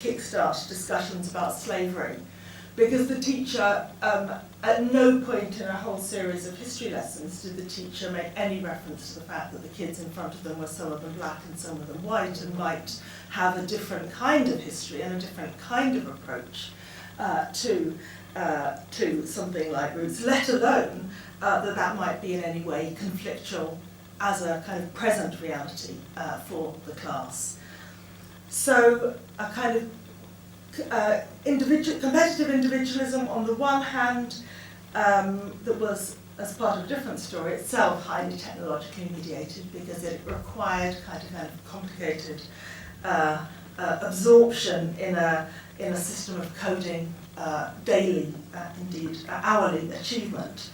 kickstart discussions about slavery, because the teacher, at no point in a whole series of history lessons did the teacher make any reference to the fact that the kids in front of them were some of them black and some of them white, and might have a different kind of history and a different kind of approach to something like roots, let alone that might be in any way conflictual as a kind of present reality for the class. So a kind of competitive individualism on the one hand, that was, as part of a different story, itself highly technologically mediated, because it required kind of complicated absorption in a system of coding, daily, indeed hourly achievement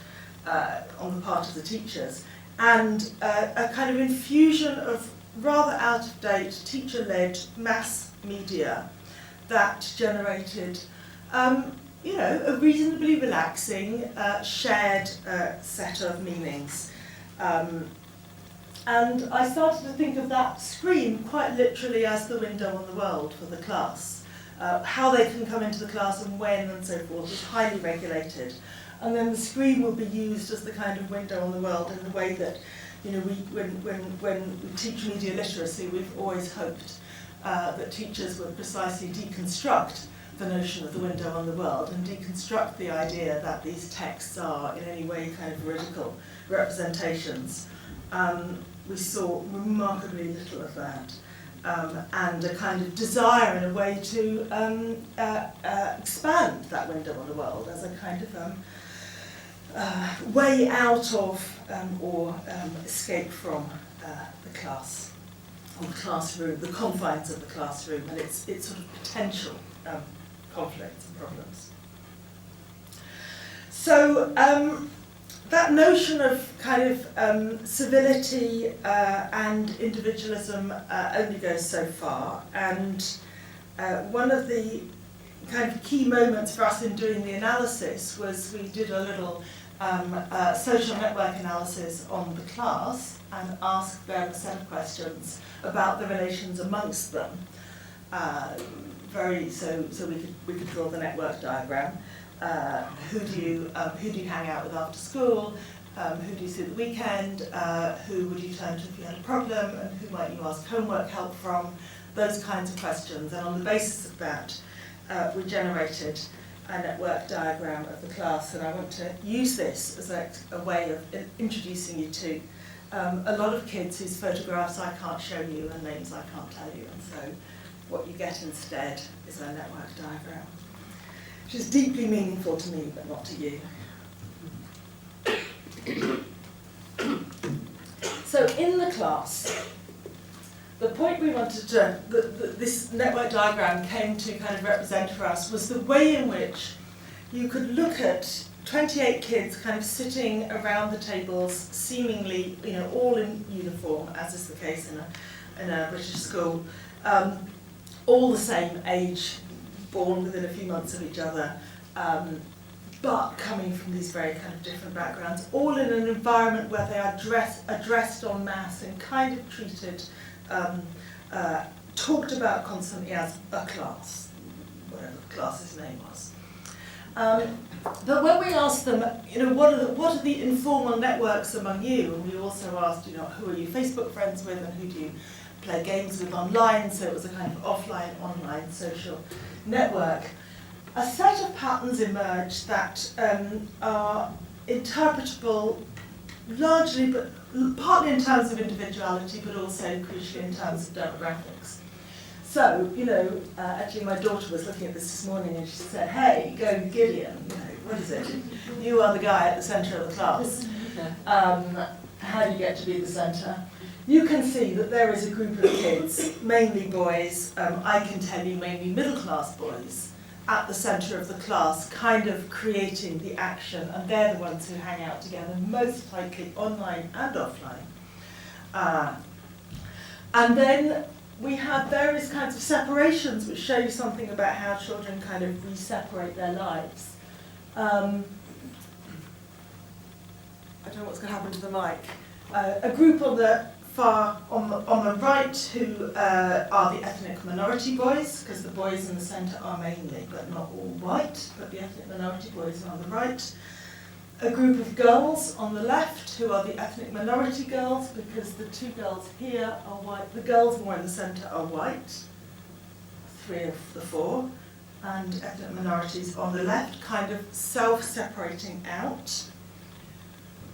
on the part of the teachers, and a kind of infusion of rather out-of-date teacher-led mass media that generated, a reasonably relaxing, shared set of meanings. And I started to think of that screen quite literally as the window on the world for the class. How they can come into the class and when and so forth is highly regulated. And then the screen will be used as the kind of window on the world in the way that, when we teach media literacy, we've always hoped that teachers would precisely deconstruct the notion of the window on the world and deconstruct the idea that these texts are in any way kind of veridical representations. We saw remarkably little of that, and a kind of desire in a way to expand that window on the world as a kind of way out of or escape from the class, or the classroom, the confines of the classroom, and its sort of potential conflicts and problems. So that notion of kind of civility and individualism only goes so far, and one of the kind of key moments for us in doing the analysis was we did a little social network analysis on the class and asked them a set of questions about the relations amongst them. So we could draw the network diagram. Who do you hang out with after school? Who do you see at the weekend? Who would you turn to if you had a problem? And who might you ask homework help from? Those kinds of questions. And on the basis of that, we generated a network diagram of the class. And I want to use this as a way of introducing you to a lot of kids whose photographs I can't show you and names I can't tell you. And so what you get instead is a network diagram, which is deeply meaningful to me, but not to you. So in the class, the point we wanted to, this network diagram came to kind of represent for us was the way in which you could look at 28 kids kind of sitting around the tables, seemingly, all in uniform, as is the case in a British school, all the same age, born within a few months of each other, but coming from these very kind of different backgrounds, all in an environment where they are addressed en masse and kind of treated, talked about constantly as a class, whatever the class's name was. But when we asked them, what are the informal networks among you, and we also asked, who are you Facebook friends with, and who do you play games with online, so it was a kind of offline-online social network. A set of patterns emerged that are interpretable largely, but partly in terms of individuality, but also crucially in terms of demographics. So, actually my daughter was looking at this morning and she said, hey, go Gideon, what is it? You are the guy at the centre of the class. How do you get to be the centre? You can see that there is a group of kids, mainly boys, I can tell you mainly middle-class boys, at the centre of the class, kind of creating the action, and they're the ones who hang out together most tightly online and offline. And then we have various kinds of separations which show you something about how children kind of re-separate their lives. I don't know what's going to happen to the mic. A group on the far on the right, who are the ethnic minority boys, because the boys in the centre are mainly, but not all white, but the ethnic minority boys are on the right. A group of girls on the left, who are the ethnic minority girls, because the two girls here are white. The girls more in the centre are white, 3 of the 4, and ethnic minorities on the left, kind of self-separating out.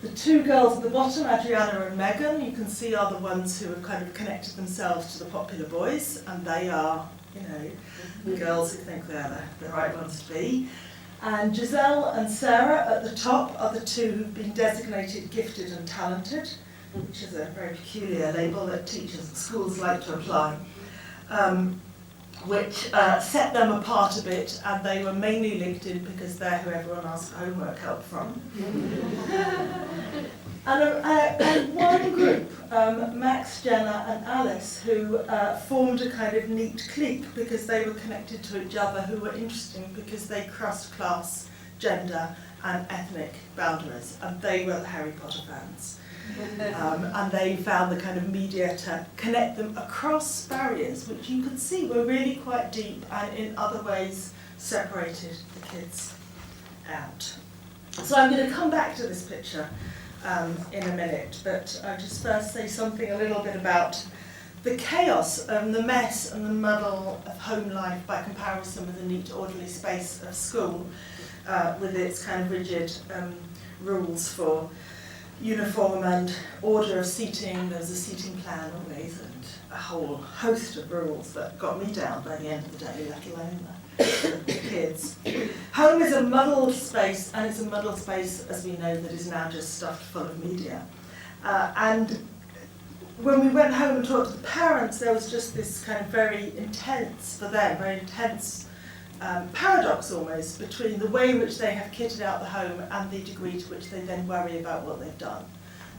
The 2 girls at the bottom, Adriana and Megan, you can see are the ones who have kind of connected themselves to the popular boys, and they are, you know, girls who think they're the right ones to be. And Giselle and Sarah at the top are the 2 who've been designated gifted and talented, which is a very peculiar label that teachers at schools like to apply, which set them apart a bit, and they were mainly linked in because they're who everyone asks homework help from. And one group, Max, Jenna and Alice, who formed a kind of neat clique because they were connected to each other, who were interesting because they crossed class, gender and ethnic boundaries, and they were the Harry Potter fans. And they found the kind of media to connect them across barriers, which you could see were really quite deep and in other ways separated the kids out. So I'm going to come back to this picture in a minute, but I'll just first say something a little bit about the chaos, the mess and the muddle of home life by comparison with the neat, orderly space of school, with its kind of rigid rules for uniform and order of seating. There was a seating plan always, and a whole host of rules that got me down by the end of the day, let alone the kids. Home is a muddled space, and it's a muddled space, as we know, that is now just stuffed full of media. And when we went home and talked to the parents, there was just this kind of very intense, for them, very intense paradox almost between the way in which they have kitted out the home and the degree to which they then worry about what they've done,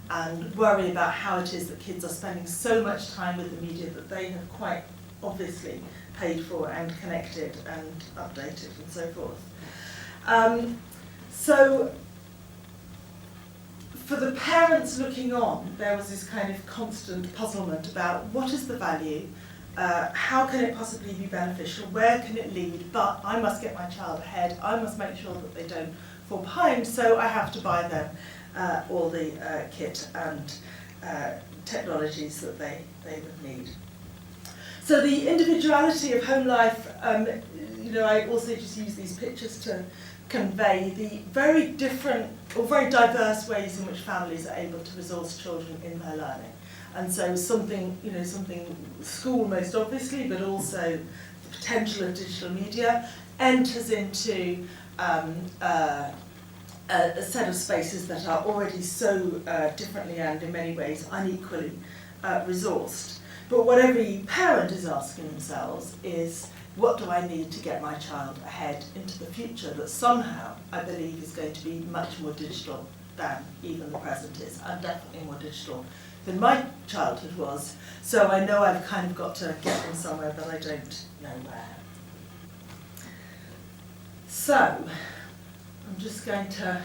and worry about how it is that kids are spending so much time with the media that they have quite obviously paid for and connected and updated and so forth. So for the parents looking on, there was this kind of constant puzzlement about what is the value, how can it possibly be beneficial, where can it lead, but I must get my child ahead, I must make sure that they don't fall behind, so I have to buy them all the kit and technologies that they would need. So the individuality of home life, I also just use these pictures to convey the very different or very diverse ways in which families are able to resource children in their learning. And so something school most obviously, but also the potential of digital media enters into a set of spaces that are already so differently and in many ways unequally resourced. But what every parent is asking themselves is, what do I need to get my child ahead into the future that somehow I believe is going to be much more digital than even the present is, and definitely more digital than my childhood was. So I know I've kind of got to get them somewhere, but I don't know where. So I'm just going to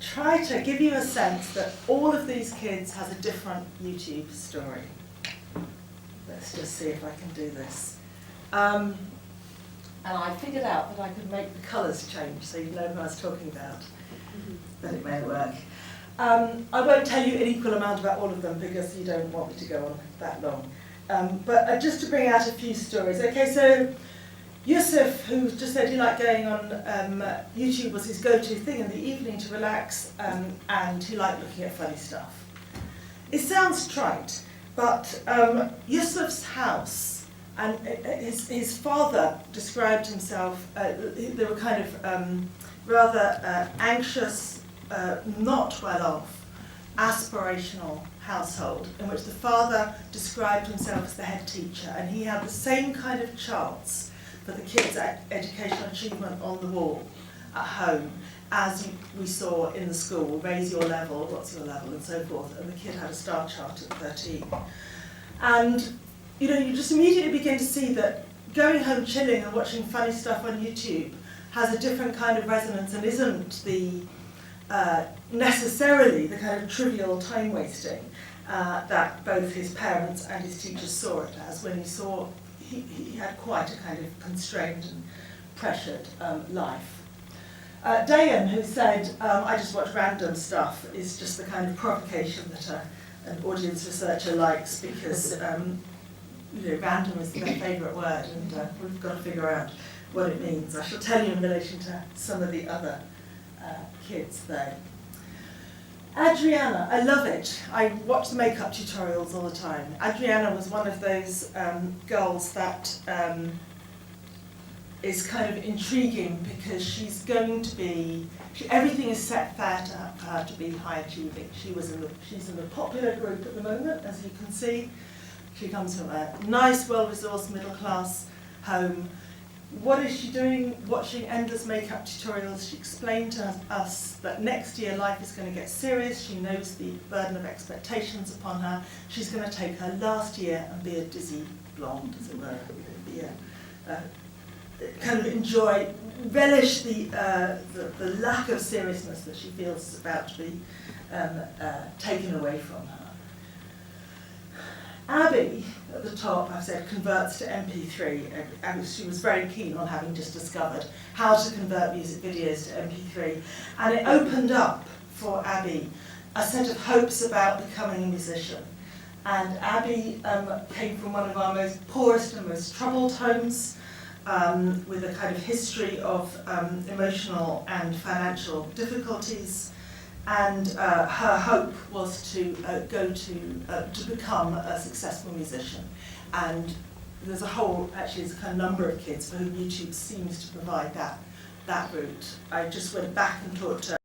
try to give you a sense that all of these kids has a different YouTube story. Let's just see if I can do this. And I figured out that I could make the colours change so you know who I was talking about, but it may work. I won't tell you an equal amount about all of them because you don't want me to go on that long. But just to bring out a few stories. Okay, so Yusuf, who just said he liked going on YouTube, was his go-to thing in the evening to relax, and he liked looking at funny stuff. It sounds trite, but Yusuf's house, and his father described himself, they were kind of rather anxious, not well off, aspirational household, in which the father described himself as the head teacher, and he had the same kind of charts for the kids' educational achievement on the wall at home as we saw in the school. Raise your level, what's your level, and so forth, and the kid had a star chart at 13. And you just immediately begin to see that going home chilling and watching funny stuff on YouTube has a different kind of resonance and isn't the necessarily the kind of trivial time wasting that both his parents and his teachers saw it as, when he saw he had quite a kind of constrained and pressured life. Dayan, who said, I just watch random stuff, is just the kind of provocation that an audience researcher likes, because random is their favourite word, and we've got to figure out what it means. I shall tell you in relation to some of the other kids though. Adriana, I love it. I watch the makeup tutorials all the time. Adriana was one of those girls that is kind of intriguing, because she's going to be, everything is set fair for her to be high achieving. She's in the popular group at the moment, as you can see. She comes from a nice, well-resourced middle-class home. What is she doing? Watching endless makeup tutorials. She explained to us that next year life is going to get serious. She knows the burden of expectations upon her. She's going to take her last year and be a dizzy blonde, as it were. Kind of relish the lack of seriousness that she feels is about to be taken away from her. Abby, at the top, I've said, converts to MP3, and she was very keen on having just discovered how to convert music videos to MP3. And it opened up for Abby a set of hopes about becoming a musician. And Abby came from one of our most poorest and most troubled homes, with a kind of history of emotional and financial difficulties. And her hope was to become a successful musician. And there's a kind of number of kids for whom YouTube seems to provide that route. I just went back and talked to